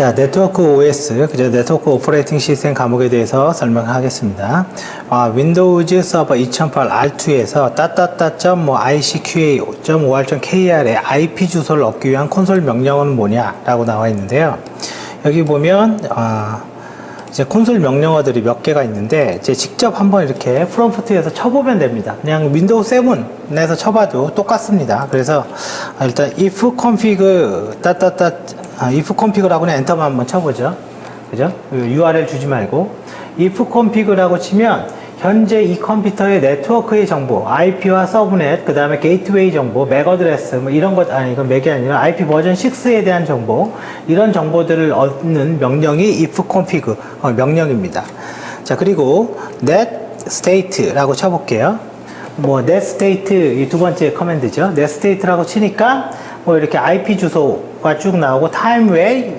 자, 네트워크 OS, 그죠? 네트워크 오퍼레이팅 시스템 과목에 대해서 설명하겠습니다. 윈도우즈 서버 2008 R2에서 ICQA.OR.kr의 IP 주소를 얻기 위한 콘솔 명령어는 뭐냐라고 나와 있는데요. 여기 보면, 이제 콘솔 명령어들이 몇 개가 있는데, 이제 직접 한번 이렇게 프롬프트에서 쳐보면 됩니다. 그냥 윈도우 7에서 쳐봐도 똑같습니다. 그래서 일단 if config if config라고 그냥 엔터만 한번 쳐보죠. 그죠? URL 주지 말고 if config라고 치면 현재 이 컴퓨터의 네트워크의 정보, IP와 서브넷, 그 다음에 게이트웨이 정보, 맥 어드레스, 뭐 이런 것, 이건 맥이 아니라 IP 버전 6에 대한 정보, 이런 정보들을 얻는 명령이 if config 명령입니다. 자, 그리고 net state라고 쳐볼게요. 뭐 net state 이 두 번째 커맨드죠. net state라고 치니까 뭐 이렇게 IP 주소가 쭉 나오고 time wait,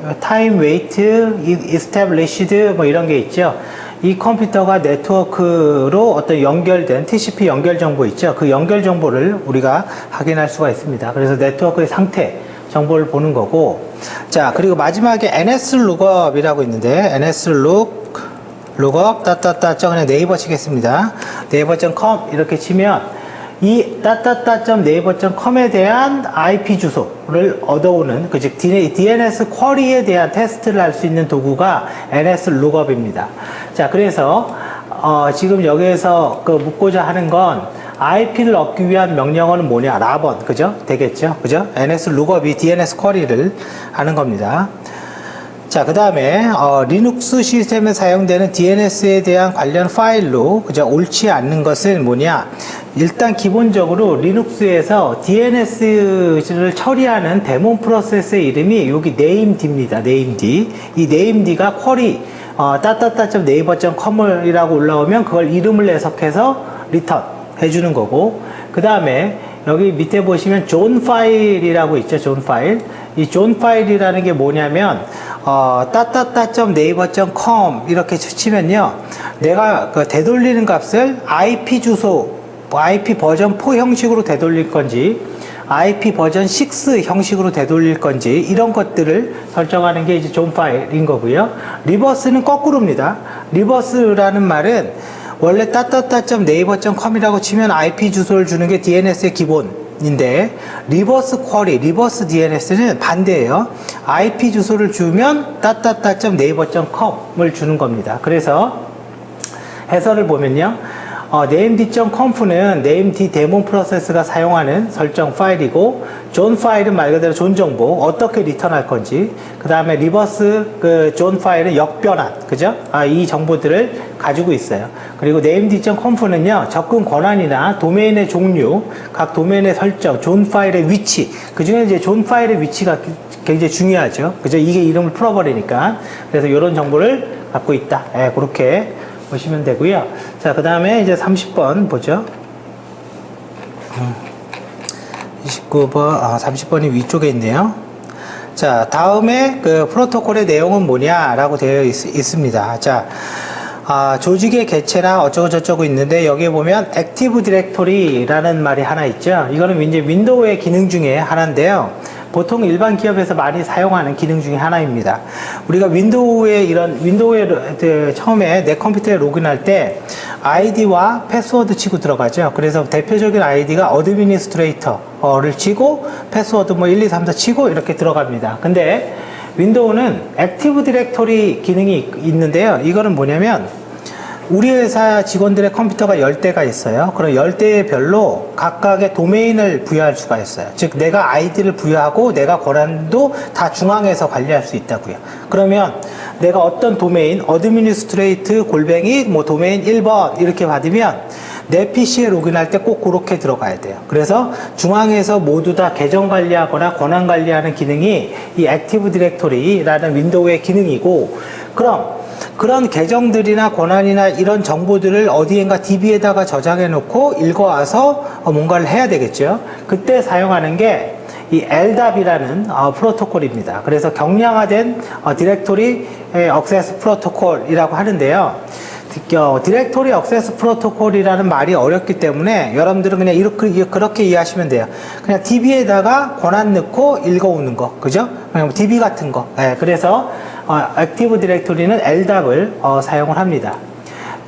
established 뭐 이런 게 있죠. 이 컴퓨터가 네트워크로 어떤 연결된 TCP 연결 정보 있죠. 그 연결 정보를 우리가 확인할 수가 있습니다. 그래서 네트워크의 상태 정보를 보는 거고. 자, 그리고 마지막에 nslookup 이라고 있는데 nslookup 그냥 네이버 치겠습니다. naver.com 이렇게 치면 이 naver.com에 대한 IP 주소를 얻어오는 즉 DNS 쿼리에 대한 테스트를 할 수 있는 도구가 nslookup입니다. 자, 그래서 지금 여기에서 묻고자 하는 건 IP를 얻기 위한 명령어는 뭐냐? 라번, 그죠? 되겠죠? 그죠? nslookup DNS 쿼리를 하는 겁니다. 자, 그 다음에 리눅스 시스템에 사용되는 DNS에 대한 관련 파일로 그죠? 옳지 않는 것은 뭐냐? 일단 기본적으로 리눅스에서 DNS를 처리하는 데몬 프로세스의 이름이 여기 nameD입니다. nameD. 이 nameD가 쿼리 naver.com이라고 올라오면 그걸 이름을 해석해서 리턴 해주는 거고, 그 다음에 여기 밑에 보시면 존 파일이라고 있죠. 존 파일. 이 존 파일이라는 게 뭐냐면 naver.com 이렇게 치면요, 내가 되돌리는 값을 IP 주소, IP 버전 4 형식으로 되돌릴 건지 IP 버전 6 형식으로 되돌릴 건지 이런 것들을 설정하는 게 이제 존 파일인 거고요. 리버스는 거꾸로입니다. 리버스라는 말은 원래 naver.com이라고 치면 IP 주소를 주는 게 DNS의 기본인데, 리버스 쿼리, 리버스 DNS는 반대예요. IP 주소를 주면 naver.com을 주는 겁니다. 그래서 해설을 보면요, named.conf는 named 데몬 프로세스가 사용하는 설정 파일이고, 존 파일은 말 그대로 존 정보 어떻게 리턴할 건지, 그 다음에 리버스 존 파일은 역변환, 그죠? 이 정보들을 가지고 있어요. 그리고 named.conf는요, 접근 권한이나 도메인의 종류, 각 도메인의 설정, 존 파일의 위치, 그 중에 이제 존 파일의 위치가 굉장히 중요하죠. 그죠? 이게 이름을 풀어버리니까. 그래서 이런 정보를 갖고 있다. 그렇게 보시면 되고요. 자, 그 다음에 이제 30번 보죠. 29번, 30번이 위쪽에 있네요. 자, 다음에 프로토콜의 내용은 뭐냐라고 되어 있습니다. 자, 조직의 개체나 어쩌고저쩌고 있는데, 여기에 보면 액티브 디렉토리라는 말이 하나 있죠. 이거는 이제 윈도우의 기능 중에 하나인데요. 보통 일반 기업에서 많이 사용하는 기능 중에 하나입니다. 우리가 윈도우에 처음에 내 컴퓨터에 로그인할 때 아이디와 패스워드 치고 들어가죠. 그래서 대표적인 아이디가 어드미니스트레이터를 치고 패스워드 1, 2, 3, 4 치고 이렇게 들어갑니다. 근데 윈도우는 액티브 디렉토리 기능이 있는데요. 이거는 뭐냐면 우리 회사 직원들의 컴퓨터가 10대가 있어요. 그럼 10대의 별로 각각의 도메인을 부여할 수가 있어요. 즉 내가 아이디를 부여하고 내가 권한도 다 중앙에서 관리할 수 있다고요. 그러면 내가 어떤 도메인, 어드미니스트레이트 도메인 1번 이렇게 받으면 내 PC에 로그인할 때 꼭 그렇게 들어가야 돼요. 그래서 중앙에서 모두 다 계정 관리하거나 권한 관리하는 기능이 이 액티브 디렉토리라는 윈도우의 기능이고, 그럼 그런 계정들이나 권한이나 이런 정보들을 어디엔가 DB에다가 저장해 놓고 읽어와서 뭔가를 해야 되겠죠. 그때 사용하는 게 이 LDAP이라는 프로토콜입니다. 그래서 경량화된 디렉토리 액세스 프로토콜이라고 하는데요. 디렉토리 액세스 프로토콜이라는 말이 어렵기 때문에 여러분들은 그냥 이렇게 그렇게 이해하시면 돼요. 그냥 DB에다가 권한 넣고 읽어오는 거, 그죠? 그냥 DB 같은 거. 예, 그래서 액티브 디렉토리는 LDAP을 사용을 합니다.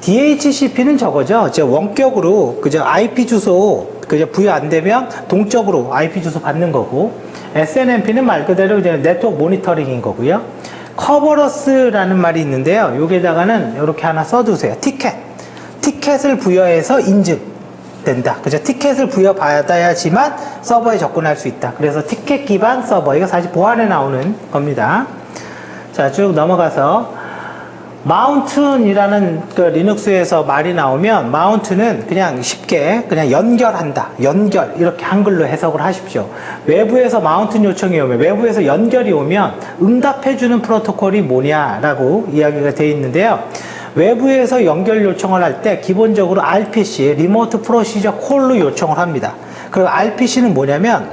DHCP는 저거죠. 원격으로 그죠? IP 주소 그죠? 부여 안 되면 동적으로 IP 주소 받는 거고, SNMP는 말 그대로 이제 네트워크 모니터링인 거고요. 커버러스라는 말이 있는데요. 여기에다가는 이렇게 하나 써두세요. 티켓을 부여해서 인증된다. 그죠? 티켓을 부여받아야지만 서버에 접근할 수 있다. 그래서 티켓 기반 서버, 이거 사실 보안에 나오는 겁니다. 자, 쭉 넘어가서 마운튼이라는 그 리눅스에서 말이 나오면, 마운튼은 그냥 쉽게 그냥 연결한다, 연결, 이렇게 한글로 해석을 하십시오. 외부에서 마운튼 요청이 오면, 외부에서 연결이 오면 응답해주는 프로토콜이 뭐냐라고 이야기가 되어 있는데요. 외부에서 연결 요청을 할 때 기본적으로 RPC, 리모트 프로시저 콜로 요청을 합니다. 그리고 RPC는 뭐냐면,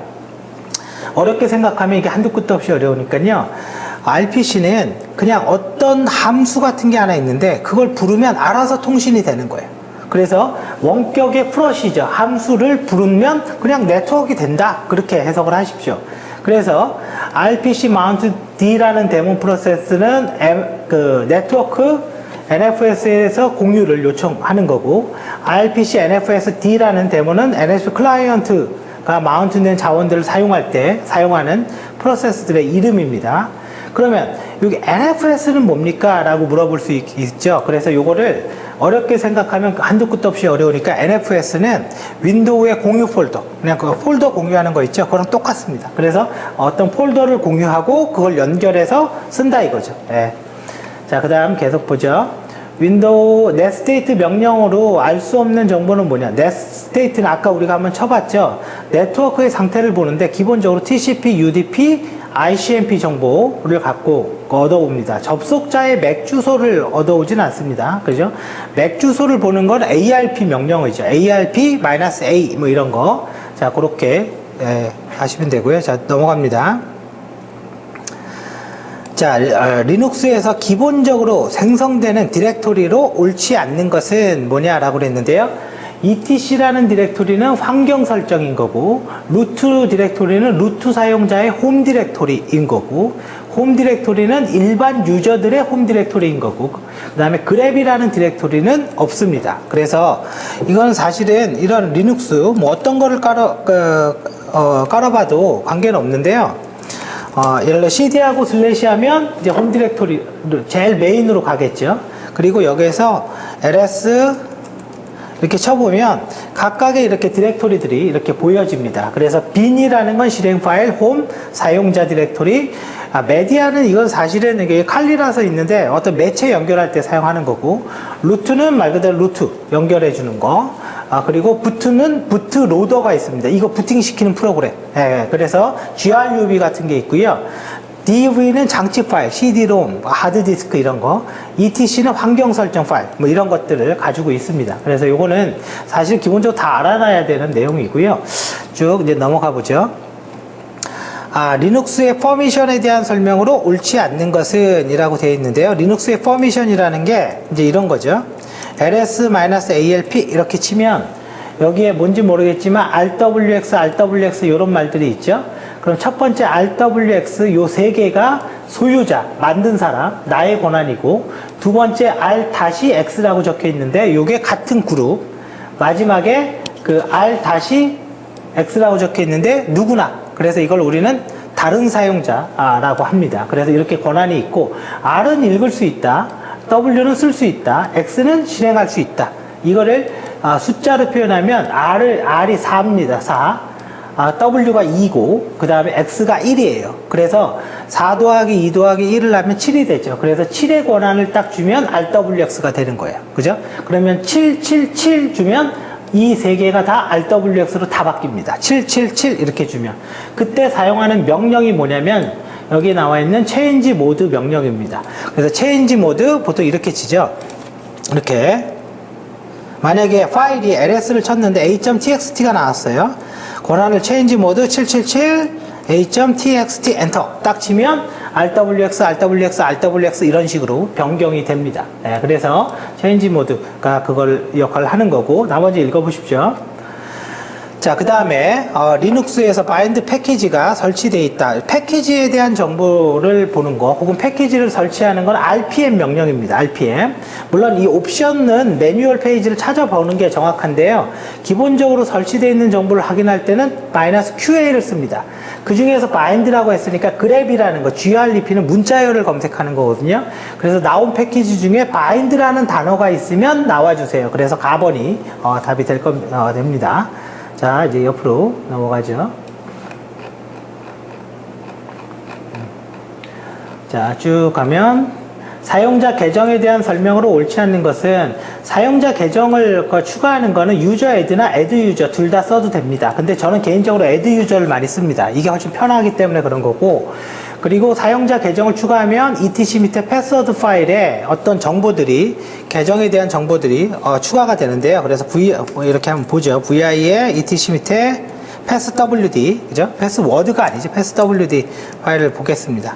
어렵게 생각하면 이게 한두 끝도 없이 어려우니까요. RPC는 그냥 어떤 함수 같은 게 하나 있는데 그걸 부르면 알아서 통신이 되는 거예요. 그래서 원격의 프로시저 함수를 부르면 그냥 네트워크가 된다, 그렇게 해석을 하십시오. 그래서 RPC 마운트 D라는 데몬 프로세스는 그 네트워크 NFS에서 공유를 요청하는 거고, RPC NFS D라는 데몬은 NFS 클라이언트가 마운트된 자원들을 사용할 때 사용하는 프로세스들의 이름입니다. 그러면 여기 NFS는 뭡니까? 라고 물어볼 수 있죠. 그래서 요거를 어렵게 생각하면 한두 끝도 없이 어려우니까, NFS는 윈도우의 공유 폴더, 그냥 그 폴더 공유하는 거 있죠. 그거랑 똑같습니다. 그래서 어떤 폴더를 공유하고 그걸 연결해서 쓴다 이거죠. 네. 자, 그 다음 계속 보죠. 윈도우 넷스테이트 명령으로 알 수 없는 정보는 뭐냐? 넷스테이트는 아까 우리가 한번 쳐봤죠. 네트워크의 상태를 보는데 기본적으로 TCP, UDP, ICMP 정보를 갖고 얻어옵니다. 접속자의 맥 주소를 얻어오진 않습니다. 그죠? 맥 주소를 보는 건 ARP 명령이죠. ARP-A 뭐 이런 거. 자, 그렇게 하시면 되고요. 자, 넘어갑니다. 자, 리눅스에서 기본적으로 생성되는 디렉토리로 옳지 않는 것은 뭐냐라고 그랬는데요. ETC라는 디렉토리는 환경 설정인 거고, 루트 디렉토리는 루트 사용자의 홈 디렉토리인 거고, 홈 디렉토리는 일반 유저들의 홈 디렉토리인 거고, 그 다음에 그랩이라는 디렉토리는 없습니다. 그래서 이건 사실은 이런 리눅스 뭐 어떤 거를 깔아봐도 관계는 없는데요. 예를 들어 CD하고 슬래시 하면 이제 홈 디렉토리 제일 메인으로 가겠죠. 그리고 여기에서 ls 이렇게 쳐보면 각각의 이렇게 디렉토리들이 이렇게 보여집니다. 그래서 bin이라는 건 실행 파일, 홈, 사용자 디렉토리, 메디아는 이건 사실은 이게 칼리라서 있는데 어떤 매체 연결할 때 사용하는 거고, 루트는 말 그대로 루트 연결해 주는 거, 그리고 부트는 부트 로더가 있습니다. 이거 부팅 시키는 프로그램. 그래서 GRUB 같은 게 있고요. DV는 장치 파일, CD-ROM, 하드디스크 이런 거, ETC는 환경 설정 파일, 뭐 이런 것들을 가지고 있습니다. 그래서 요거는 사실 기본적으로 다 알아놔야 되는 내용이고요. 쭉 이제 넘어가 보죠. 리눅스의 퍼미션에 대한 설명으로 옳지 않는 것은 이라고 되어 있는데요. 리눅스의 퍼미션이라는 게 이제 이런 거죠. ls-alp 이렇게 치면 여기에 뭔지 모르겠지만 rwx 이런 말들이 있죠. 그럼 첫 번째 rwx 요 세 개가 소유자, 만든 사람, 나의 권한이고, 두 번째 r-x라고 적혀 있는데 요게 같은 그룹, 마지막에 그 r-x라고 적혀 있는데 누구나, 그래서 이걸 우리는 다른 사용자라고 합니다. 그래서 이렇게 권한이 있고, r은 읽을 수 있다, w는 쓸 수 있다, x는 실행할 수 있다. 이거를 숫자로 표현하면 r이 4입니다. 4. W가 2고, 그 다음에 X가 1이에요. 그래서 4 더하기 2 더하기 1을 하면 7이 되죠. 그래서 7의 권한을 딱 주면 RWX가 되는 거예요. 그죠? 그러면 7, 7, 7 주면 이 세 개가 다 RWX로 다 바뀝니다. 7, 7, 7 이렇게 주면. 그때 사용하는 명령이 뭐냐면, 여기 나와 있는 change mode 명령입니다. 그래서 change mode 보통 이렇게 치죠. 이렇게. 만약에 파일이 ls를 쳤는데 a.txt가 나왔어요. 권한을 change mode 777 a.txt 엔터 딱 치면 RWX, RWX, RWX 이런 식으로 변경이 됩니다. 네, 그래서 체인지 모드가 그걸 역할을 하는 거고, 나머지 읽어보십시오. 자, 그 다음에 리눅스에서 바인드 패키지가 설치되어 있다. 패키지에 대한 정보를 보는 거, 혹은 패키지를 설치하는 건 RPM 명령입니다. RPM. 물론 이 옵션은 매뉴얼 페이지를 찾아보는 게 정확한데요. 기본적으로 설치되어 있는 정보를 확인할 때는 -QA를 씁니다. 그 중에서 바인드라고 했으니까 그랩이라는 거, GRP는 문자열을 검색하는 거거든요. 그래서 나온 패키지 중에 바인드라는 단어가 있으면 나와주세요. 그래서 가번이 답이 됩니다. 자, 이제 옆으로 넘어가죠. 자, 쭉 가면 사용자 계정에 대한 설명으로 옳지 않는 것은, 사용자 계정을 추가하는 거는 유저 애드나 애드 유저 둘 다 써도 됩니다. 근데 저는 개인적으로 애드 유저를 많이 씁니다. 이게 훨씬 편하기 때문에 그런 거고, 그리고 사용자 계정을 추가하면 etc 밑에 패스워드 파일에 어떤 정보들이, 계정에 대한 정보들이 추가가 되는데요. 그래서 이렇게 한번 보죠. vi에 etc 밑에 passwd, 그죠? 패스워드가 아니죠. passwd 파일을 보겠습니다.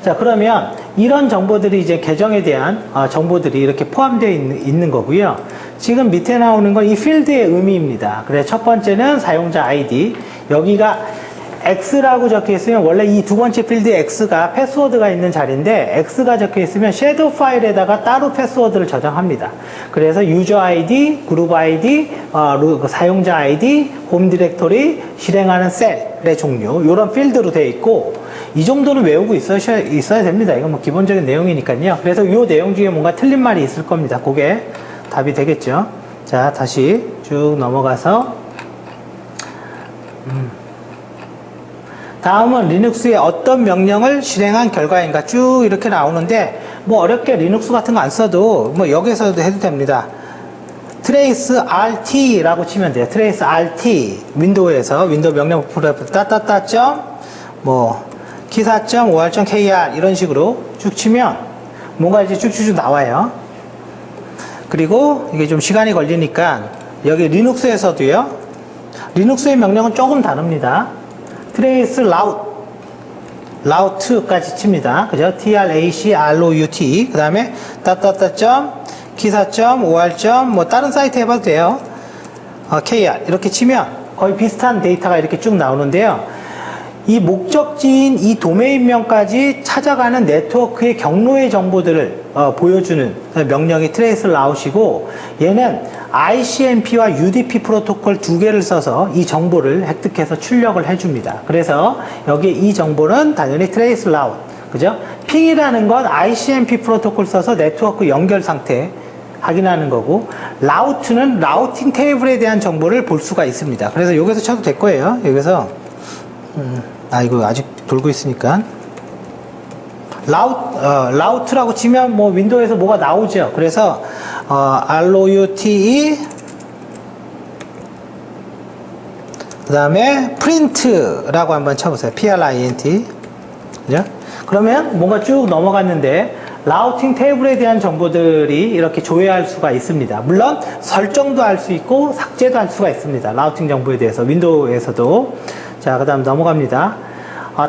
자, 그러면 이런 정보들이 이제 계정에 대한 정보들이 이렇게 포함되어 있는 거고요. 지금 밑에 나오는 건 이 필드의 의미입니다. 그래서 첫 번째는 사용자 아이디. 여기가 X라고 적혀 있으면 원래 이 두 번째 필드 X가 패스워드가 있는 자리인데, X가 적혀 있으면 섀도우 파일에다가 따로 패스워드를 저장합니다. 그래서 유저 아이디, 그룹 아이디, 사용자 아이디, 홈 디렉토리, 실행하는 셀의 종류, 이런 필드로 되어 있고, 이 정도는 외우고 있어야 됩니다. 이건 뭐 기본적인 내용이니까요. 그래서 이 내용 중에 뭔가 틀린 말이 있을 겁니다. 그게 답이 되겠죠. 자, 다시 쭉 넘어가서 다음은 리눅스의 어떤 명령을 실행한 결과인가, 쭉 이렇게 나오는데, 뭐 어렵게 리눅스 같은 거 안 써도 뭐 여기서도 해도 됩니다. trace RT라고 치면 돼요. trace RT. 윈도우에서 윈도우 명령 프로그램 따따따 기사.or.kr 이런 식으로 쭉 치면 뭔가 이제 쭉쭉쭉 나와요. 그리고 이게 좀 시간이 걸리니까 여기 리눅스에서도요. 리눅스의 명령은 조금 다릅니다. trace route,까지 칩니다. 그죠? trace route. 그 다음에 기사.or. 다른 사이트 해봐도 돼요. kr. 이렇게 치면 거의 비슷한 데이터가 이렇게 쭉 나오는데요. 이 목적지인 이 도메인명까지 찾아가는 네트워크의 경로의 정보들을 보여주는 명령이 trace route이고, 얘는 ICMP와 UDP 프로토콜 두 개를 써서 이 정보를 획득해서 출력을 해줍니다. 그래서 여기 이 정보는 당연히 trace route, 그죠? 핑이라는 건 ICMP 프로토콜 써서 네트워크 연결 상태 확인하는 거고, 라우트는 라우팅 테이블에 대한 정보를 볼 수가 있습니다. 그래서 여기서 쳐도 될 거예요. 여기서 이거 아직 돌고 있으니까 라우트라고 치면 뭐 윈도우에서 뭐가 나오죠. 그래서 route 그 다음에 print라고 한번 쳐보세요. print. 그죠? 그러면 뭔가 쭉 넘어갔는데 라우팅 테이블에 대한 정보들이 이렇게 조회할 수가 있습니다. 물론 설정도 할 수 있고 삭제도 할 수가 있습니다. 라우팅 정보에 대해서 윈도우에서도. 자, 그 다음 넘어갑니다.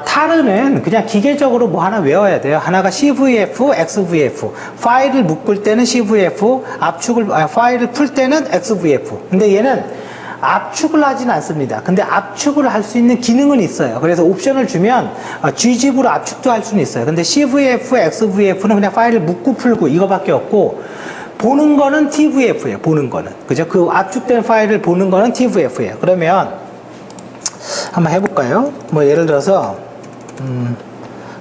타르는 그냥 기계적으로 뭐 하나 외워야 돼요. 하나가 CVF, XVF. 파일을 묶을 때는 CVF, 파일을 풀 때는 XVF. 근데 얘는 압축을 하진 않습니다. 근데 압축을 할 수 있는 기능은 있어요. 그래서 옵션을 주면 Gzip으로 압축도 할 수는 있어요. 근데 CVF, XVF는 그냥 파일을 묶고 풀고 이거밖에 없고, 보는 거는 TVF예요. 보는 거는. 그죠? 그 압축된 파일을 보는 거는 TVF예요. 그러면 한번 해볼까요? 뭐 예를 들어서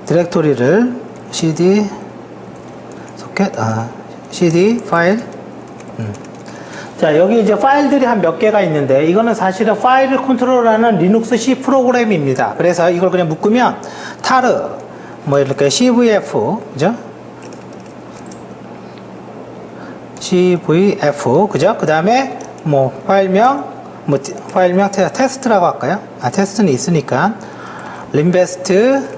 디렉토리를 cd 소켓 cd 파일 자, 여기 이제 파일들이 한 몇 개가 있는데, 이거는 사실은 파일을 컨트롤하는 리눅스 C 프로그램입니다. 그래서 이걸 그냥 묶으면 타르 뭐 이렇게 cvf, 그죠? cvf, 그죠? 그 다음에 뭐 파일명 테스트라고 할까요? 테스트는 있으니까 림베스트,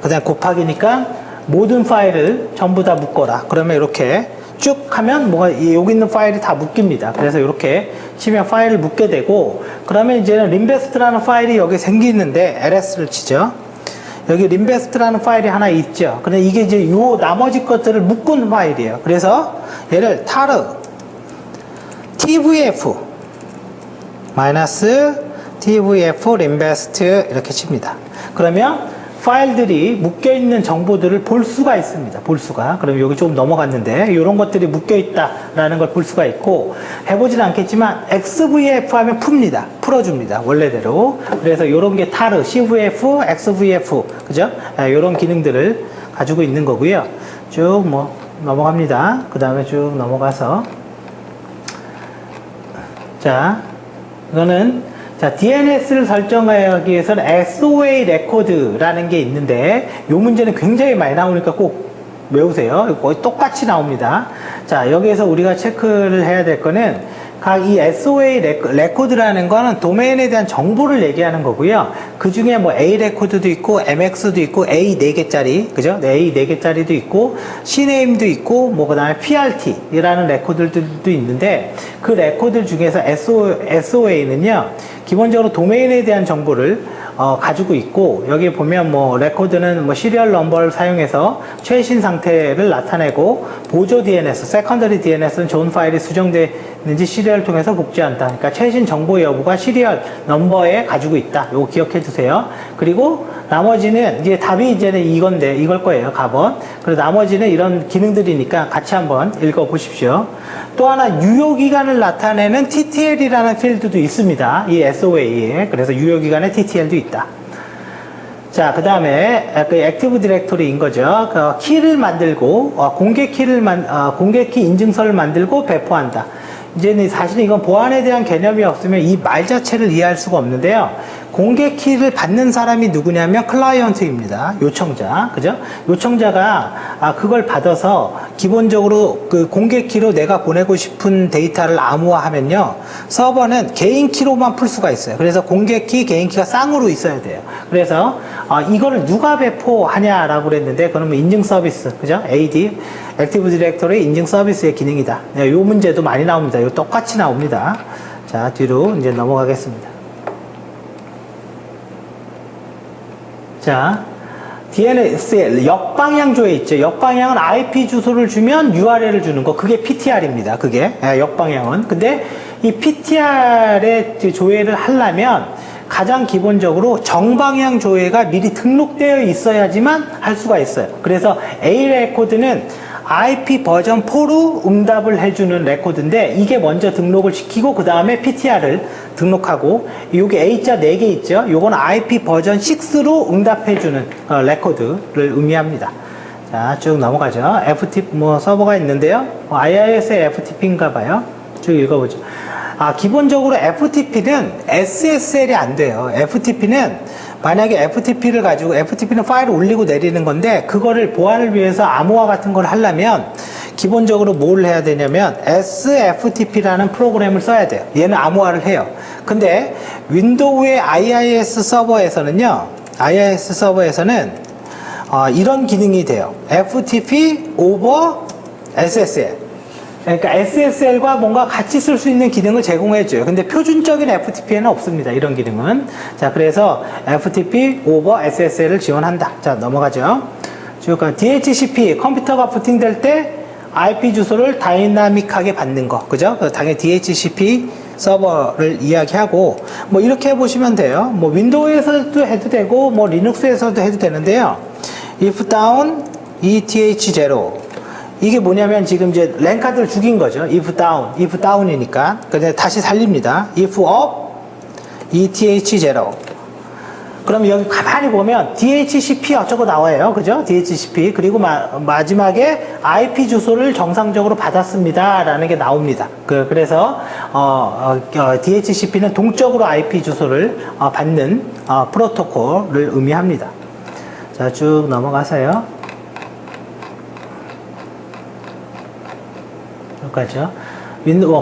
그 다음에 곱하기니까 모든 파일을 전부 다 묶어라. 그러면 이렇게 쭉 하면 여기 있는 파일이 다 묶입니다. 그래서 이렇게 치면 파일을 묶게 되고, 그러면 이제는 림베스트라는 파일이 여기 생기는데 LS를 치죠. 여기 림베스트라는 파일이 하나 있죠. 근데 이게 이제 요 나머지 것들을 묶은 파일이에요. 그래서 얘를 taru tvf 마이너스 tvf 림베스트 이렇게 칩니다. 그러면 파일들이 묶여있는 정보들을 볼 수가 있습니다. 볼 수가. 그럼 여기 조금 넘어갔는데 이런 것들이 묶여있다라는 걸 볼 수가 있고, 해보진 않겠지만 XVF 하면 풉니다. 풀어줍니다. 원래대로. 그래서 이런 게 타르, CVF, XVF 그죠? 이런 기능들을 가지고 있는 거고요. 쭉 뭐 넘어갑니다. 그 다음에 쭉 넘어가서 자 이거는 자, DNS를 설정하기 위해서는 SOA 레코드라는 게 있는데, 이 문제는 굉장히 많이 나오니까 꼭 외우세요. 거의 똑같이 나옵니다. 자, 여기에서 우리가 체크를 해야 될 거는, 각 이 SOA 레코드라는 거는 도메인에 대한 정보를 얘기하는 거고요. 그 중에 뭐 A 레코드도 있고, MX도 있고, A 4개짜리, 그죠? A 4개짜리도 있고, CNAME도 있고, 뭐, 그 다음에 PRT라는 레코드들도 있는데, 그 레코드 중에서 SOA는요, 기본적으로 도메인에 대한 정보를 가지고 있고, 여기 보면 뭐 레코드는 뭐 시리얼 넘버를 사용해서 최신 상태를 나타내고, 보조 DNS, 세컨더리 DNS는 좋은 파일이 수정되는지 시리얼을 통해서 복제한다. 그러니까 최신 정보 여부가 시리얼 넘버에 가지고 있다. 요거 기억해 두세요. 그리고 나머지는 이제 답이 이제는 이걸 거예요. 가번. 그리고 나머지는 이런 기능들이니까 같이 한번 읽어 보십시오. 또 하나 유효기간을 나타내는 TTL이라는 필드도 있습니다. 이 SOA에. 그래서 유효기간에 TTL도 있다. 자, 그 다음에 그 액티브 디렉토리인 거죠. 그 키를 만들고 공개 키 인증서를 만들고 배포한다. 이제는 사실은 이건 보안에 대한 개념이 없으면 이 말 자체를 이해할 수가 없는데요. 공개 키를 받는 사람이 누구냐면 클라이언트입니다. 요청자. 그죠? 요청자가 그걸 받아서 기본적으로 그 공개 키로 내가 보내고 싶은 데이터를 암호화하면요. 서버는 개인 키로만 풀 수가 있어요. 그래서 공개 키, 개인 키가 쌍으로 있어야 돼요. 그래서 이거를 누가 배포하냐라고 그랬는데, 그러면 인증 서비스. 그죠? AD, 액티브 디렉토리 인증 서비스의 기능이다. 네, 요 문제도 많이 나옵니다. 이거 똑같이 나옵니다. 자, 뒤로 이제 넘어가겠습니다. 자, DNS의 역방향 조회 있죠. 역방향은 IP 주소를 주면 URL을 주는 거. 그게 PTR입니다. 그게 역방향은. 근데 이 PTR의 조회를 하려면 가장 기본적으로 정방향 조회가 미리 등록되어 있어야지만 할 수가 있어요. 그래서 A 레코드는 IP 버전 4로 응답을 해주는 레코드인데, 이게 먼저 등록을 시키고 그 다음에 PTR을 등록하고, 요게 A자 4개 있죠. 요건 IP 버전 6로 응답해주는 레코드를 의미합니다. 자, 쭉 넘어가죠. FTP 뭐 서버가 있는데요. IIS의 FTP인가 봐요. 쭉 읽어보죠. 기본적으로 FTP는 SSL이 안 돼요. FTP는 만약에 FTP를 가지고, FTP는 파일을 올리고 내리는 건데, 그거를 보안을 위해서 암호화 같은 걸 하려면 기본적으로 뭘 해야 되냐면 SFTP라는 프로그램을 써야 돼요. 얘는 암호화를 해요. 근데 윈도우의 IIS 서버에서는요, IIS 서버에서는 이런 기능이 돼요. FTP over SSL. 그러니까 SSL과 뭔가 같이 쓸 수 있는 기능을 제공해줘요. 근데 표준적인 FTP에는 없습니다. 이런 기능은. 자, 그래서 FTP over SSL을 지원한다. 자, 넘어가죠. 쭉 DHCP, 컴퓨터가 부팅될 때 IP 주소를 다이나믹하게 받는 거. 그죠? 당연히 DHCP 서버를 이야기하고, 뭐 이렇게 해보시면 돼요. 뭐 윈도우에서도 해도 되고, 뭐 리눅스에서도 해도 되는데요. if down ETH0. 이게 뭐냐면 지금 이제 랜카드를 죽인 거죠. if down이니까. 근데 다시 살립니다. if up ETH0. 그럼 여기 가만히 보면 DHCP 어쩌고 나와요. 그죠? DHCP. 그리고 마지막에 IP 주소를 정상적으로 받았습니다. 라는 게 나옵니다. 그래서, DHCP는 동적으로 IP 주소를 받는 프로토콜을 의미합니다. 자, 쭉 넘어가세요. 여기까지요.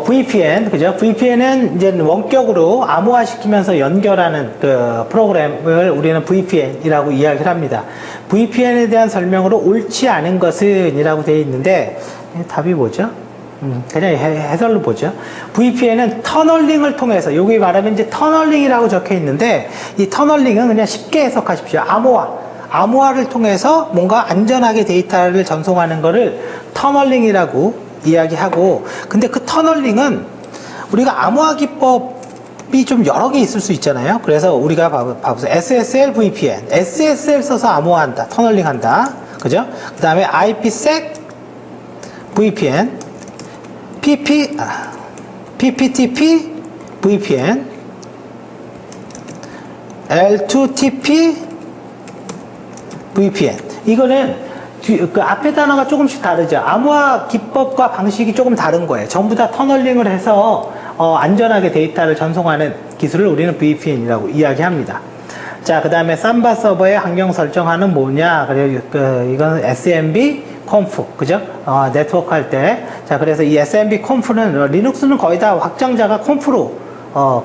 VPN, 그죠? VPN은 이제 원격으로 암호화 시키면서 연결하는 그 프로그램을 우리는 VPN이라고 이야기를 합니다. VPN에 대한 설명으로 옳지 않은 것은 이라고 되어 있는데, 답이 뭐죠? 그냥 해설로 보죠. VPN은 터널링을 통해서, 여기 말하면 이제 터널링이라고 적혀 있는데, 이 터널링은 그냥 쉽게 해석하십시오. 암호화를 통해서 뭔가 안전하게 데이터를 전송하는 거를 터널링이라고 이야기하고, 근데 그 터널링은 우리가 암호화 기법이 좀 여러 개 있을 수 있잖아요. 그래서 우리가 봐보세요. SSL VPN, SSL 써서 암호화한다, 터널링 한다, 그죠? 그 다음에 IPsec VPN, PPTP VPN, L2TP VPN. 이거는 그 앞에 단어가 조금씩 다르죠. 암호화 기법과 방식이 조금 다른 거예요. 전부 다 터널링을 해서 안전하게 데이터를 전송하는 기술을 우리는 VPN이라고 이야기합니다. 자, 그 다음에 삼바 서버의 환경 설정하는 뭐냐? 그래요. 이건 SMB 컴프, 그죠? 네트워크 할 때. 자, 그래서 이 SMB 컴프는 리눅스는 거의 다 확장자가 컴프로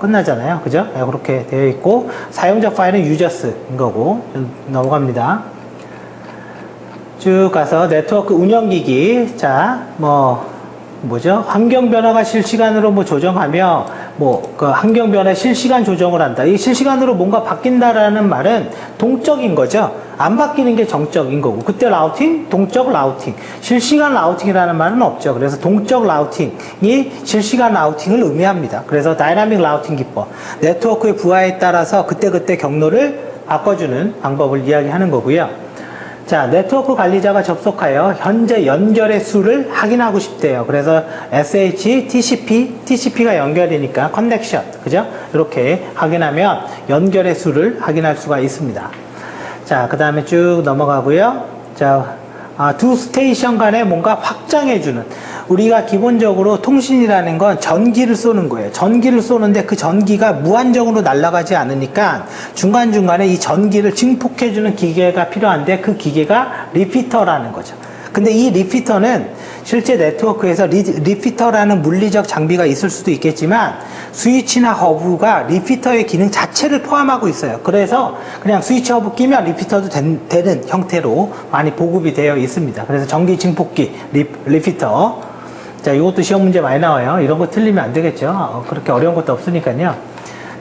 끝나잖아요. 그죠? 네, 그렇게 되어 있고, 사용자 파일은 유저스인 거고, 넘어갑니다. 쭉 가서 네트워크 운영기기. 자, 뭐죠? 환경 변화가 실시간으로 조정하며, 그 환경 변화 실시간 조정을 한다. 이 실시간으로 뭔가 바뀐다라는 말은 동적인 거죠. 안 바뀌는 게 정적인 거고. 그때 라우팅, 동적 라우팅. 실시간 라우팅이라는 말은 없죠. 그래서 동적 라우팅이 실시간 라우팅을 의미합니다. 그래서 다이나믹 라우팅 기법. 네트워크의 부하에 따라서 그때그때 경로를 바꿔주는 방법을 이야기하는 거고요. 자, 네트워크 관리자가 접속하여 현재 연결의 수를 확인하고 싶대요. 그래서 SH, TCP가 연결이니까 커넥션, 그죠? 이렇게 확인하면 연결의 수를 확인할 수가 있습니다. 자, 그 다음에 쭉 넘어가고요. 자, 두 스테이션 간에 뭔가 확장해주는, 우리가 기본적으로 통신이라는 건 전기를 쏘는 거예요. 전기를 쏘는데 그 전기가 무한정으로 날아가지 않으니까 중간중간에 이 전기를 증폭해주는 기계가 필요한데, 그 기계가 리피터라는 거죠. 근데 이 리피터는 실제 네트워크에서 리피터라는 물리적 장비가 있을 수도 있겠지만, 스위치나 허브가 리피터의 기능 자체를 포함하고 있어요. 그래서 그냥 스위치 허브 끼면 리피터도 되는 형태로 많이 보급이 되어 있습니다. 그래서 전기 증폭기, 리피터. 자, 이것도 시험 문제 많이 나와요. 이런 거 틀리면 안 되겠죠. 그렇게 어려운 것도 없으니까요.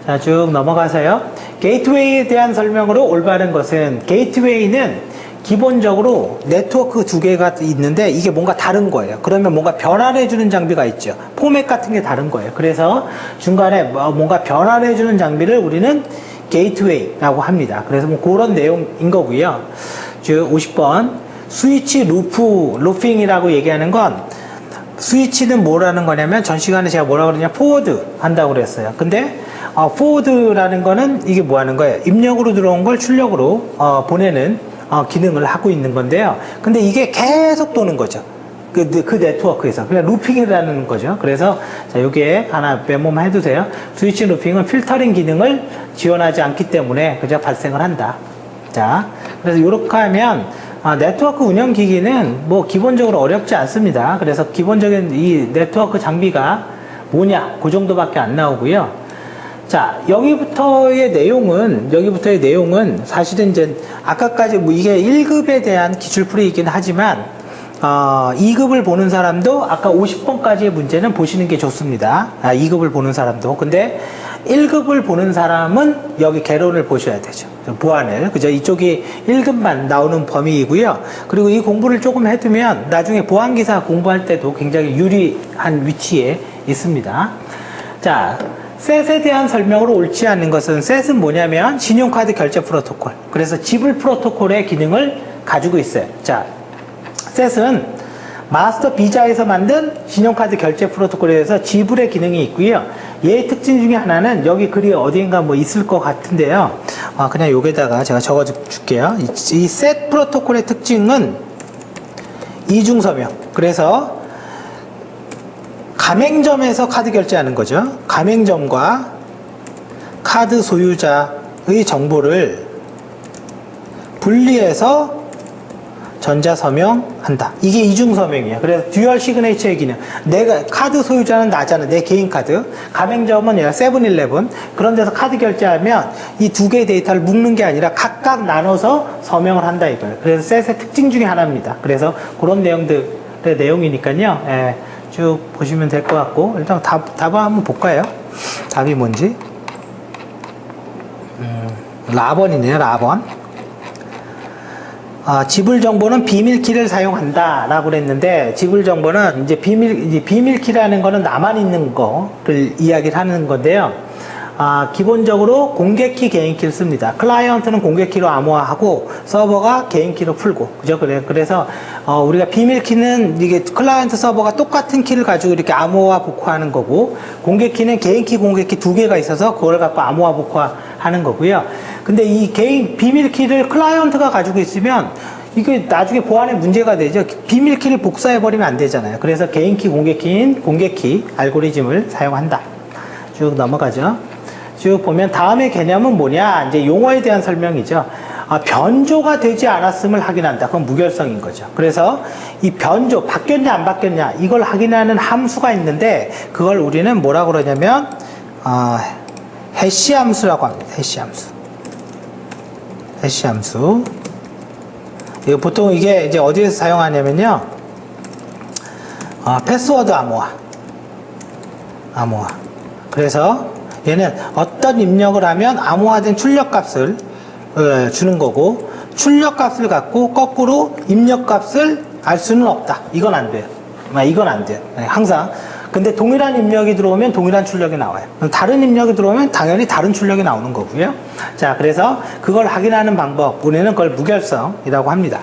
자, 쭉 넘어가서요. 게이트웨이에 대한 설명으로 올바른 것은, 게이트웨이는 기본적으로 네트워크 두 개가 있는데 이게 뭔가 다른 거예요. 그러면 뭔가 변환을 해주는 장비가 있죠. 포맷 같은 게 다른 거예요. 그래서 중간에 뭔가 변환을 해주는 장비를 우리는 게이트웨이라고 합니다. 그래서 그런 내용인 거고요. 즉 50번 스위치 루핑이라고 얘기하는 건, 스위치는 뭐라는 거냐면, 전 시간에 제가 뭐라고 그러냐, 포워드 한다고 그랬어요. 근데 포워드라는 거는 이게 뭐 하는 거예요? 입력으로 들어온 걸 출력으로 보내는 기능을 하고 있는 건데요. 근데 이게 계속 도는 거죠. 그 네트워크에서. 그냥 루핑이라는 거죠. 그래서, 자, 여기에 하나 메모만 해두세요. 스위치 루핑은 필터링 기능을 지원하지 않기 때문에 그저 발생을 한다. 자, 그래서 이렇게 하면, 네트워크 운영 기기는 뭐 기본적으로 어렵지 않습니다. 그래서 기본적인 이 네트워크 장비가 뭐냐, 그 정도밖에 안 나오고요. 자, 여기부터의 내용은 사실은 이제 아까까지 이게 1급에 대한 기출풀이이긴 하지만 2급을 보는 사람도 아까 50번까지의 문제는 보시는 게 좋습니다. 2급을 보는 사람도. 근데 1급을 보는 사람은 여기 개론을 보셔야 되죠. 보안을. 그죠? 이쪽이 1급만 나오는 범위이고요. 그리고 이 공부를 조금 해두면 나중에 보안기사 공부할 때도 굉장히 유리한 위치에 있습니다. 자, 셋에 대한 설명으로 옳지 않은 것은, 셋은 뭐냐면 신용카드 결제 프로토콜. 그래서 지불 프로토콜의 기능을 가지고 있어요. 자, 셋은 마스터 비자에서 만든 신용카드 결제 프로토콜에 대해서 지불의 기능이 있고요. 얘의 특징 중에 하나는, 여기 글이 어디인가 뭐 있을 것 같은데요. 그냥 여기다가 제가 적어 줄게요. 이 셋 프로토콜의 특징은 이중서명. 그래서 가맹점에서 카드 결제하는 거죠. 가맹점과 카드 소유자의 정보를 분리해서 전자서명한다. 이게 이중서명이에요. 그래서 듀얼 시그네이처의 기능. 내가, 카드 소유자는 나잖아. 내 개인 카드. 가맹점은 얘가 세븐일레븐. 그런 데서 카드 결제하면 이 두 개의 데이터를 묶는 게 아니라 각각 나눠서 서명을 한다 이거예요. 그래서 셋의 특징 중에 하나입니다. 그래서 그런 내용들의 내용이니까요. 예, 쭉 보시면 될 것 같고, 일단 답을 한번 볼까요? 답이 뭔지. 라번이네요, 라번. 지불 정보는 비밀키를 사용한다 라고 그랬는데, 지불 정보는 이제 비밀키라는 거는 나만 있는 거를 이야기를 하는 건데요. 기본적으로 공개키, 개인키를 씁니다. 클라이언트는 공개키로 암호화하고 서버가 개인키로 풀고, 그죠? 그래서 우리가 비밀키는 이게 클라이언트 서버가 똑같은 키를 가지고 이렇게 암호화 복구하는 거고, 공개키는 개인키, 공개키 두 개가 있어서 그걸 갖고 암호화 복구하는 거고요. 근데 이 비밀키를 클라이언트가 가지고 있으면 이게 나중에 보안에 문제가 되죠. 비밀키를 복사해버리면 안 되잖아요. 그래서 개인키, 공개키인 공개키 알고리즘을 사용한다. 쭉 넘어가죠. 쭉 보면 다음의 개념은 뭐냐, 이제 용어에 대한 설명이죠. 변조가 되지 않았음을 확인한다. 그건 무결성인 거죠. 그래서 이 변조, 바뀌었냐 안 바뀌었냐 이걸 확인하는 함수가 있는데, 그걸 우리는 뭐라고 그러냐면 해시 함수라고 합니다. 해시 함수. 해시 함수. 이거 보통 이게 이제 어디에서 사용하냐면요, 패스워드 암호화. 그래서 얘는 어떤 입력을 하면 암호화된 출력값을 주는 거고, 출력값을 갖고 거꾸로 입력값을 알 수는 없다. 이건 안 돼요. 이건 안 돼요. 항상. 근데 동일한 입력이 들어오면 동일한 출력이 나와요. 다른 입력이 들어오면 당연히 다른 출력이 나오는 거고요. 자, 그래서 그걸 확인하는 방법, 우리는 그걸 무결성이라고 합니다.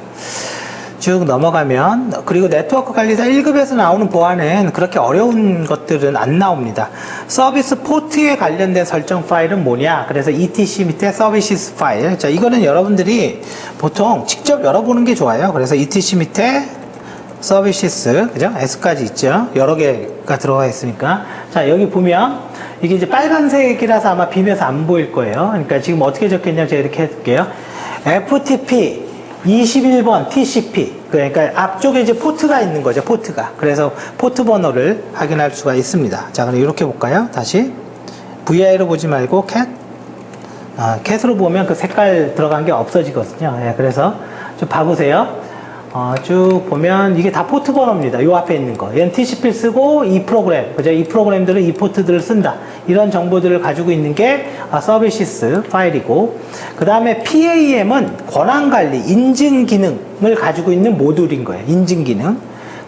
쭉 넘어가면, 그리고 네트워크 관리사 1급에서 나오는 보안은 그렇게 어려운 것들은 안 나옵니다. 서비스 포트에 관련된 설정 파일은 뭐냐? 그래서 etc 밑에 서비스 파일. 자, 이거는 여러분들이 보통 직접 열어보는 게 좋아요. 그래서 etc 밑에 서비스, 그죠? S까지 있죠? 여러 개가 들어가 있으니까. 자, 여기 보면 이게 이제 빨간색이라서 아마 비면서 안 보일 거예요. 그러니까 지금 어떻게 적혔냐면 제가 이렇게 해둘게요. FTP 21번 TCP. 그러니까 앞쪽에 이제 포트가 있는 거죠. 포트가. 그래서 포트 번호를 확인할 수가 있습니다. 자, 그럼 이렇게 볼까요? 다시. VI로 보지 말고 캣으로 보면 그 색깔 들어간 게 없어지거든요. 예, 그래서 좀 봐보세요. 쭉 보면 이게 다 포트 번호입니다. 요 앞에 있는 거. 얘는 TCP를 쓰고 이 프로그램, 그죠? 이 프로그램들은 이 포트들을 쓴다. 이런 정보들을 가지고 있는 게 서비스 파일이고, 그 다음에 PAM은 권한관리, 인증 기능을 가지고 있는 모듈인 거예요. 인증 기능.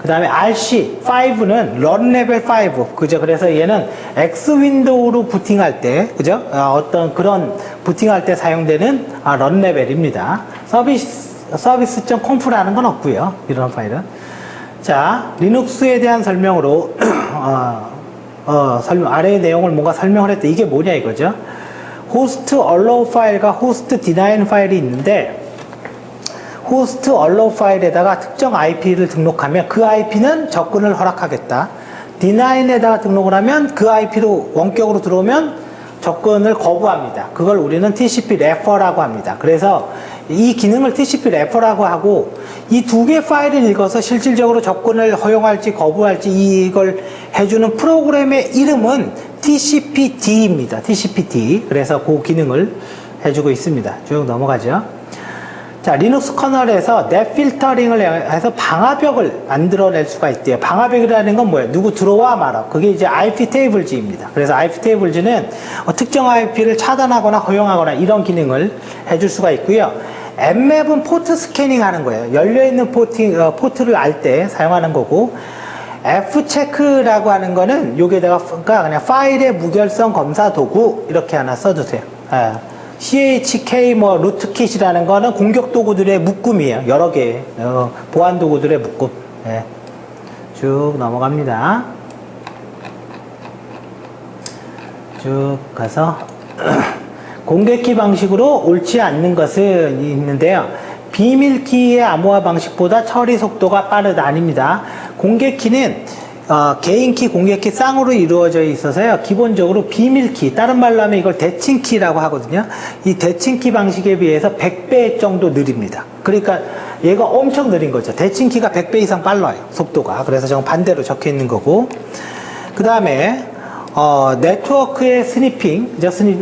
그 다음에 RC5는 런 레벨 5. 그죠? 그래서 얘는 X 윈도우로 부팅할 때, 그죠? 어떤 그런 부팅할 때 사용되는 런 레벨입니다. 서비스.conf라는 건 없고요. 이런 파일은. 자, 리눅스에 대한 설명으로 아래의 내용을 뭔가 설명을 했다. 이게 뭐냐 이거죠. 호스트 allow 파일과 호스트 deny 파일이 있는데, 호스트 allow 파일에다가 특정 IP를 등록하면 그 IP는 접근을 허락하겠다. deny에다가 등록을 하면 그 IP로 원격으로 들어오면 접근을 거부합니다. 그걸 우리는 TCP refer라고 합니다. 그래서 이 기능을 TCP refer라고 하고, 이 두 개 파일을 읽어서 실질적으로 접근을 허용할지 거부할지 이걸 해주는 프로그램의 이름은 TCP-D입니다. TCP-D. 그래서 그 기능을 해주고 있습니다. 쭉 넘어가죠. 자, 리눅스 커널에서 넷 필터링을 해서 방화벽을 만들어낼 수가 있대요. 방화벽이라는 건 뭐예요? 누구 들어와 말아. 그게 이제 IP 테이블즈입니다. 그래서 IP 테이블즈는 특정 IP를 차단하거나 허용하거나 이런 기능을 해줄 수가 있고요. 엠맵은 포트 스캐닝 하는 거예요. 열려있는 포트를 알 때 사용하는 거고, F체크라고 하는 거는 여기에다가 그냥 파일의 무결성 검사 도구 이렇게 하나 써두세요. CHK 루트킷이라는 거는 공격 도구들의 묶음이에요. 여러 개 보안 도구들의 묶음. 네. 쭉 넘어갑니다. 쭉 가서 공개키 방식으로 옳지 않는 것은 있는데요. 비밀키의 암호화 방식보다 처리 속도가 빠르다. 아닙니다. 공개키는 개인키, 공개키 쌍으로 이루어져 있어서요. 기본적으로 비밀키, 다른 말로 하면 이걸 대칭키라고 하거든요. 이 대칭키 방식에 비해서 100배 정도 느립니다. 그러니까 얘가 엄청 느린 거죠. 대칭키가 100배 이상 빨라요. 속도가. 그래서 저건 반대로 적혀 있는 거고. 그 다음에 네트워크의 스니핑,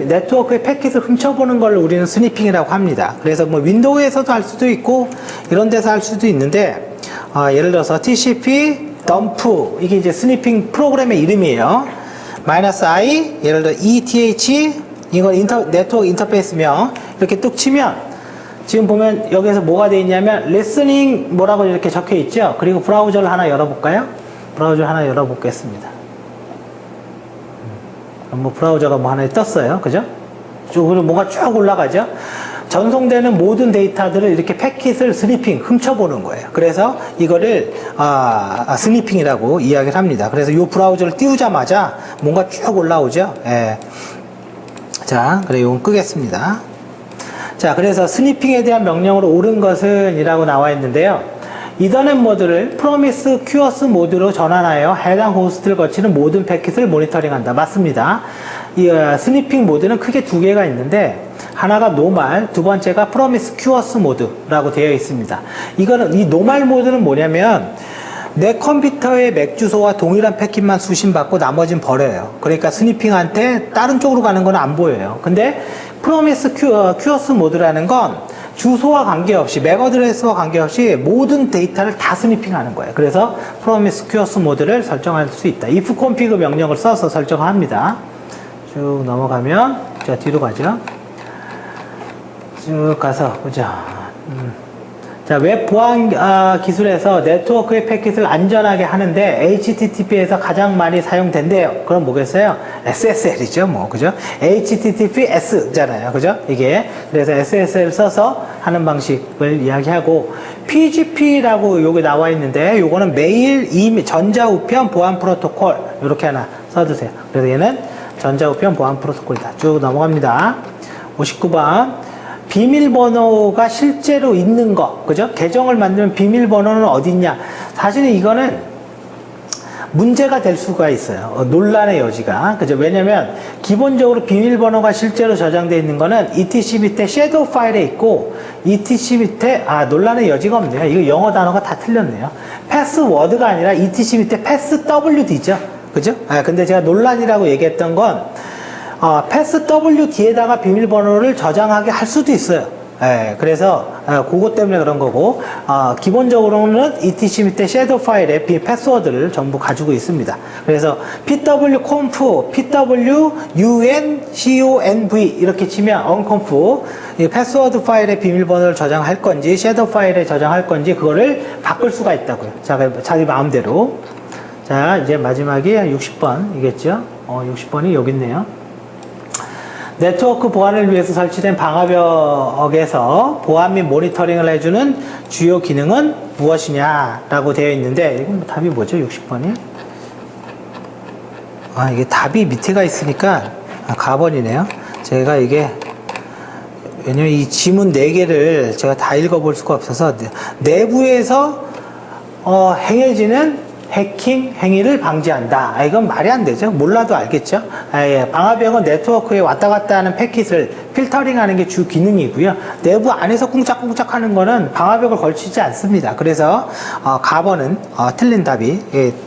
네트워크의 패킷을 훔쳐보는 걸 우리는 스니핑이라고 합니다. 그래서 뭐 윈도우에서도 할 수도 있고 이런 데서 할 수도 있는데, 예를 들어서 TCP 덤프, 이게 이제 스니핑 프로그램의 이름이에요. -i, 예를 들어 ETH, 이건 네트워크 인터페이스명 이렇게 뚝 치면, 지금 보면 여기서 뭐가 되어 있냐면 listening 뭐라고 이렇게 적혀 있죠. 그리고 브라우저를 하나 열어볼까요? 브라우저 하나 열어보겠습니다. 뭐 브라우저가 뭐 하나 떴어요. 그죠? 그리고 뭔가 쭉 올라가죠. 전송되는 모든 데이터들을 이렇게 패킷을 스니핑, 훔쳐보는 거예요. 그래서 이거를 스니핑이라고 이야기를 합니다. 그래서 이 브라우저를 띄우자마자 뭔가 쭉 올라오죠. 예. 자, 그래 이건 끄겠습니다. 자, 그래서 스니핑에 대한 명령으로 옳은 것은 이라고 나와 있는데요. 이더넷 모드를 프로미스 큐어스 모드로 전환하여 해당 호스트를 거치는 모든 패킷을 모니터링한다. 맞습니다. 이 스니핑 모드는 크게 두 개가 있는데 하나가 노말, 두 번째가 프로미스 큐어스 모드라고 되어 있습니다. 이거는 이 노말 모드는 뭐냐면 내 컴퓨터의 맥 주소와 동일한 패킷만 수신받고 나머지는 버려요. 그러니까 스니핑한테 다른 쪽으로 가는 건 안 보여요. 근데 프로미스 큐어스 모드라는 건 주소와 관계없이, 맥 어드레스와 관계없이 모든 데이터를 다 스니핑하는 거예요. 그래서 프로미스 큐어스 모드를 설정할 수 있다. if config 명령을 써서 설정합니다. 쭉 넘어가면, 자, 뒤로 가죠. 쭉 가서 보자. 자, 웹 보안 기술에서 네트워크의 패킷을 안전하게 하는데 HTTP에서 가장 많이 사용된대요. 그럼 뭐겠어요? SSL이죠, 뭐, 그죠? HTTPS잖아요, 그죠? 이게. 그래서 SSL 써서 하는 방식을 이야기하고, PGP라고 여기 나와 있는데, 요거는 메일, 이메일, 전자우편 보안 프로토콜, 요렇게 하나 써두세요. 그래서 얘는 전자우편 보안 프로토콜이다. 쭉 넘어갑니다. 59번. 비밀번호가 실제로 있는 거, 그죠? 계정을 만들면 비밀번호는 어디 있냐? 사실은 이거는 문제가 될 수가 있어요. 논란의 여지가. 그죠? 왜냐면, 기본적으로 비밀번호가 실제로 저장되어 있는 거는 ETC 밑에 섀도우 파일에 있고, ETC 밑에, 논란의 여지가 없네요. 이거 영어 단어가 다 틀렸네요. 패스워드가 아니라 ETC 밑에 패스WD죠. 그죠? 근데 제가 논란이라고 얘기했던 건, 패스 WD에다가 비밀번호를 저장하게 할 수도 있어요. 예, 그래서 그것 때문에 그런 거고, 기본적으로는 ETC 밑에 섀도우 파일에 패스워드를 전부 가지고 있습니다. 그래서 pwconf, pwunconv 이렇게 치면 unconf, 이 패스워드 파일에 비밀번호를 저장할 건지 섀도우 파일에 저장할 건지 그거를 바꿀 수가 있다고요. 자기 마음대로. 자, 이제 마지막이 60번이겠죠? 60번이 여기 있네요. 네트워크 보안을 위해서 설치된 방화벽에서 보안 및 모니터링을 해주는 주요 기능은 무엇이냐라고 되어 있는데, 이건 답이 뭐죠? 60번이? 이게 답이 밑에가 있으니까 가번이네요. 제가 이게 왜냐면 이 지문 4개를 제가 다 읽어볼 수가 없어서 내부에서 행해지는 해킹 행위를 방지한다. 이건 말이 안 되죠. 몰라도 알겠죠. 방화벽은 네트워크에 왔다 갔다 하는 패킷을 필터링하는 게 주 기능이고요. 내부 안에서 꿍짝꿍짝 하는 거는 방화벽을 걸치지 않습니다. 그래서 가번은 틀린 답이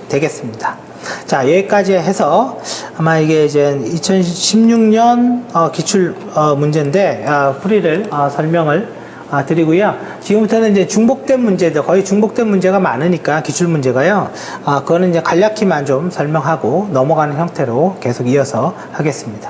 되겠습니다. 자, 여기까지 해서 아마 이게 이제 2016년 기출 문제인데 풀이를 설명을 드리고요. 지금부터는 이제 중복된 문제들, 거의 중복된 문제가 많으니까 기출 문제가요. 그거는 이제 간략히만 좀 설명하고 넘어가는 형태로 계속 이어서 하겠습니다.